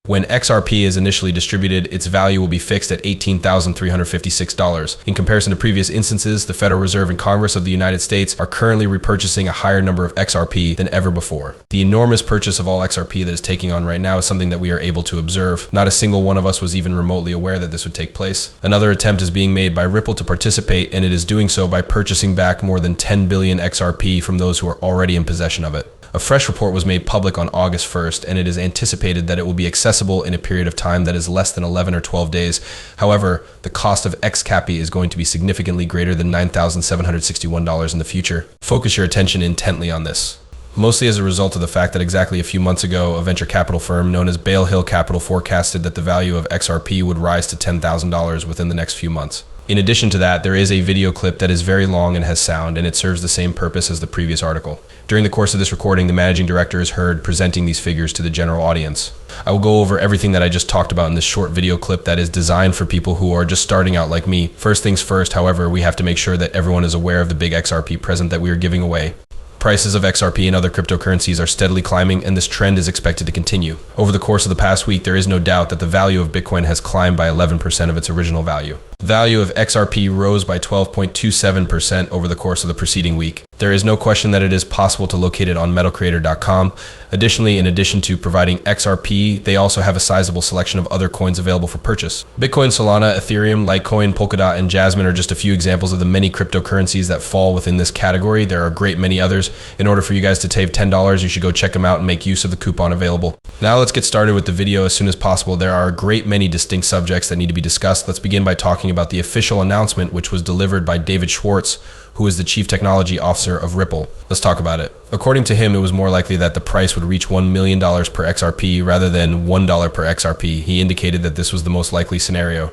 When XRP is initially distributed, its value will be fixed at $18,356. In comparison to previous instances, the Federal Reserve and Congress of the United States are currently repurchasing a higher number of XRP than ever before. The enormous purchase of all XRP that is taking on right now is something that we are able to observe. Not a single one of us was even remotely aware that this would take place. Another attempt is being made by Ripple to participate, and it is doing so by purchasing back more than 10 billion XRP from those who are already in possession of it. A fresh report was made public on August 1st, and it is anticipated that it will be accessible in a period of time that is less than 11 or 12 days. However, the cost of XCAPI is going to be significantly greater than $9,761 in the future. Focus your attention intently on this. Mostly as a result of the fact that exactly a few months ago, a venture capital firm known as Bale Hill Capital forecasted that the value of XRP would rise to $10,000 within the next few months. In addition to that, there is a video clip that is very long and has sound, and it serves the same purpose as the previous article. During the course of this recording, the managing director is heard presenting these figures to the general audience. I will go over everything that I just talked about in this short video clip that is designed for people who are just starting out like me. First things first, however, we have to make sure that everyone is aware of the big XRP present that we are giving away. Prices of XRP and other cryptocurrencies are steadily climbing, and this trend is expected to continue. Over the course of the past week, there is no doubt that the value of Bitcoin has climbed by 11% of its original value. The value of XRP rose by 12.27% over the course of the preceding week. There is no question that it is possible to locate it on metalcreator.com. Additionally, in addition to providing XRP, they also have a sizable selection of other coins available for purchase. Bitcoin, Solana, Ethereum, Litecoin, Polkadot, and Jasmine are just a few examples of the many cryptocurrencies that fall within this category. There are a great many others. In order for you guys to save $10, you should go check them out and make use of the coupon available. Now let's get started with the video as soon as possible. There are a great many distinct subjects that need to be discussed. Let's begin by talking about the official announcement, which was delivered by David Schwartz, who is the Chief Technology Officer of Ripple. Let's talk about it. According to him, it was more likely that the price would reach $1 million per XRP rather than $1 per XRP. He indicated that this was the most likely scenario.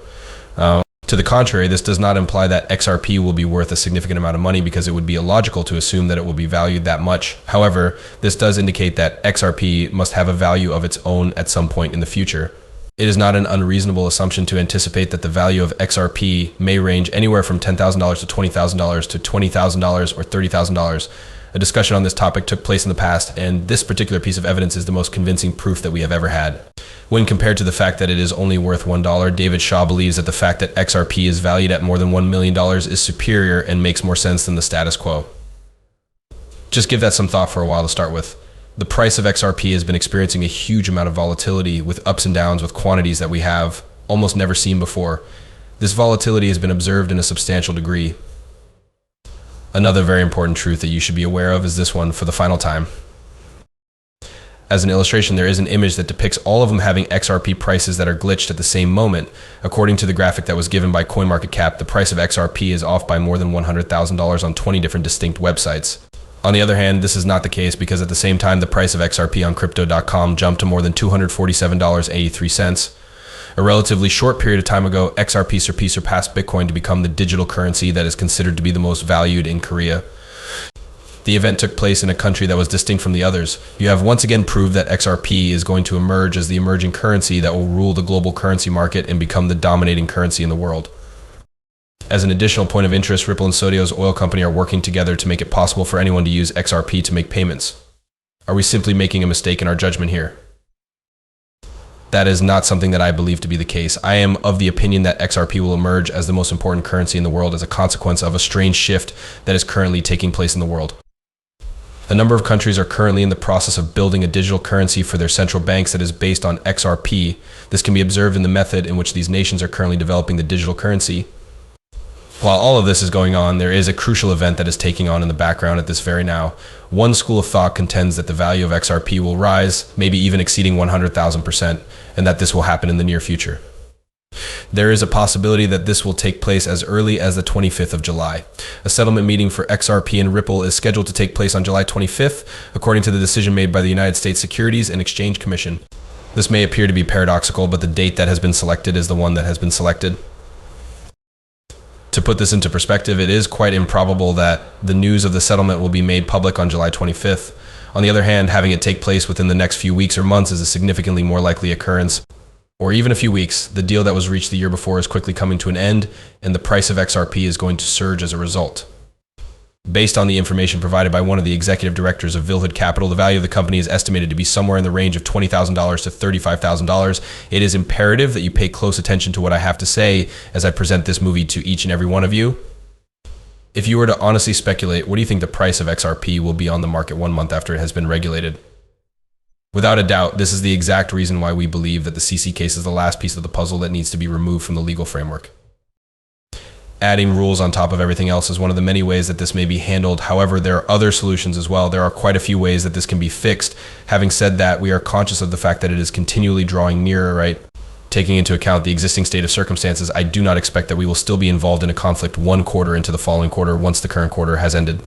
To the contrary, this does not imply that XRP will be worth a significant amount of money, because it would be illogical to assume that it will be valued that much. However, this does indicate that XRP must have a value of its own at some point in the future. It is not an unreasonable assumption to anticipate that the value of XRP may range anywhere from $10,000 to $20,000 to $20,000 or $30,000. A discussion on this topic took place in the past, and this particular piece of evidence is the most convincing proof that we have ever had. When compared to the fact that it is only worth $1, David Shaw believes that the fact that XRP is valued at more than $1 million is superior and makes more sense than the status quo. Just give that some thought for a while to start with. The price of XRP has been experiencing a huge amount of volatility, with ups and downs with quantities that we have almost never seen before. This volatility has been observed in a substantial degree. Another very important truth that you should be aware of is this one for the final time. As an illustration, there is an image that depicts all of them having XRP prices that are glitched at the same moment. According to the graphic that was given by CoinMarketCap, the price of XRP is off by more than $100,000 on 20 different distinct websites. On the other hand, this is not the case, because at the same time, the price of XRP on Crypto.com jumped to more than $247.83. A relatively short period of time ago, XRP surpassed Bitcoin to become the digital currency that is considered to be the most valued in Korea. The event took place in a country that was distinct from the others. You have once again proved that XRP is going to emerge as the emerging currency that will rule the global currency market and become the dominating currency in the world. As an additional point of interest, Ripple and Sodio's oil company are working together to make it possible for anyone to use XRP to make payments. Are we simply making a mistake in our judgment here? That is not something that I believe to be the case. I am of the opinion that XRP will emerge as the most important currency in the world as a consequence of a strange shift that is currently taking place in the world. A number of countries are currently in the process of building a digital currency for their central banks that is based on XRP. This can be observed in the method in which these nations are currently developing the digital currency. While all of this is going on, there is a crucial event that is taking on in the background at this very now. One school of thought contends that the value of XRP will rise, maybe even exceeding 100,000%, and that this will happen in the near future. There is a possibility that this will take place as early as the 25th of July. A settlement meeting for XRP and Ripple is scheduled to take place on July 25th, according to the decision made by the United States Securities and Exchange Commission. This may appear to be paradoxical, but the date that has been selected is the one that has been selected. To put this into perspective, it is quite improbable that the news of the settlement will be made public on July 25th. On the other hand, having it take place within the next few weeks or months is a significantly more likely occurrence. Or even a few weeks. The deal that was reached the year before is quickly coming to an end, and the price of XRP is going to surge as a result. Based on the information provided by one of the executive directors of Vilhood Capital, the value of the company is estimated to be somewhere in the range of $20,000 to $35,000. It is imperative that you pay close attention to what I have to say as I present this movie to each and every one of you. If you were to honestly speculate, what do you think the price of XRP will be on the market 1 month after it has been regulated? Without a doubt, this is the exact reason why we believe that the CC case is the last piece of the puzzle that needs to be removed from the legal framework. Adding rules on top of everything else is one of the many ways that this may be handled. However, there are other solutions as well. There are quite a few ways that this can be fixed. Having said that, we are conscious of the fact that it is continually drawing nearer, right? Taking into account the existing state of circumstances, I do not expect that we will still be involved in a conflict 1 quarter into the following quarter once the current quarter has ended.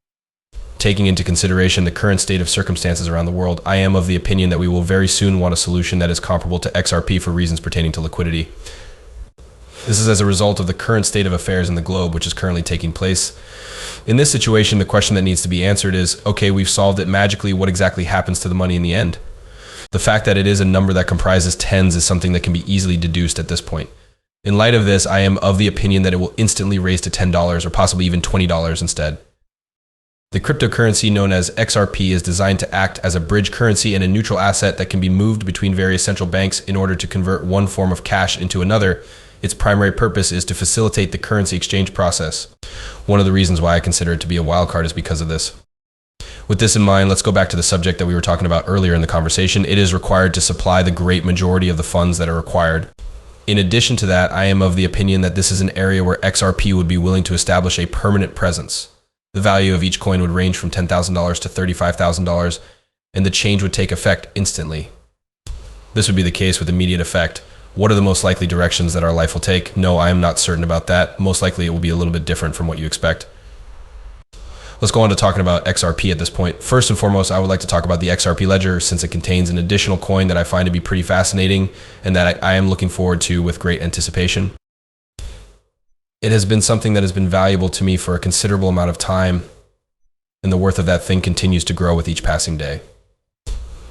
Taking into consideration the current state of circumstances around the world, I am of the opinion that we will very soon want a solution that is comparable to XRP for reasons pertaining to liquidity. This is as a result of the current state of affairs in the globe, which is currently taking place. In this situation, the question that needs to be answered is, okay, we've solved it magically. What exactly happens to the money in the end? The fact that it is a number that comprises tens is something that can be easily deduced at this point. In light of this, I am of the opinion that it will instantly raise to $10 or possibly even $20 instead. The cryptocurrency known as XRP is designed to act as a bridge currency and a neutral asset that can be moved between various central banks in order to convert one form of cash into another. Its primary purpose is to facilitate the currency exchange process. One of the reasons why I consider it to be a wildcard is because of this. With this in mind, let's go back to the subject that we were talking about earlier in the conversation. It is required to supply the great majority of the funds that are required. In addition to that, I am of the opinion that this is an area where XRP would be willing to establish a permanent presence. The value of each coin would range from $10,000 to $35,000, and the change would take effect instantly. This would be the case with immediate effect. What are the most likely directions that our life will take? No, I am not certain about that. Most likely it will be a little bit different from what you expect. Let's go on to talking about XRP at this point. First and foremost, I would like to talk about the XRP ledger since it contains an additional coin that I find to be pretty fascinating and that I am looking forward to with great anticipation. It has been something that has been valuable to me for a considerable amount of time, and the worth of that thing continues to grow with each passing day.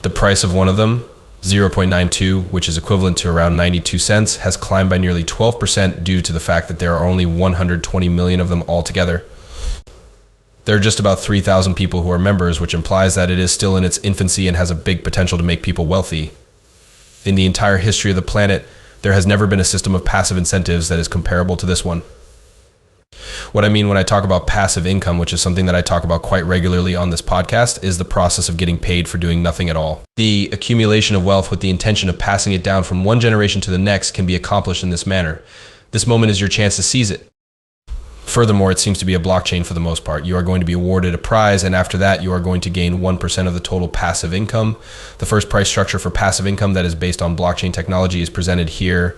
The price of one of them, 0.92, which is equivalent to around 92 cents, has climbed by nearly 12% due to the fact that there are only 120 million of them altogether. There are just about 3,000 people who are members, which implies that it is still in its infancy and has a big potential to make people wealthy. In the entire history of the planet, there has never been a system of passive incentives that is comparable to this one. What I mean when I talk about passive income, which is something that I talk about quite regularly on this podcast, is the process of getting paid for doing nothing at all. The accumulation of wealth with the intention of passing it down from one generation to the next can be accomplished in this manner. This moment is your chance to seize it. Furthermore, it seems to be a blockchain for the most part. You are going to be awarded a prize, and after that, you are going to gain 1% of the total passive income. The first price structure for passive income that is based on blockchain technology is presented here.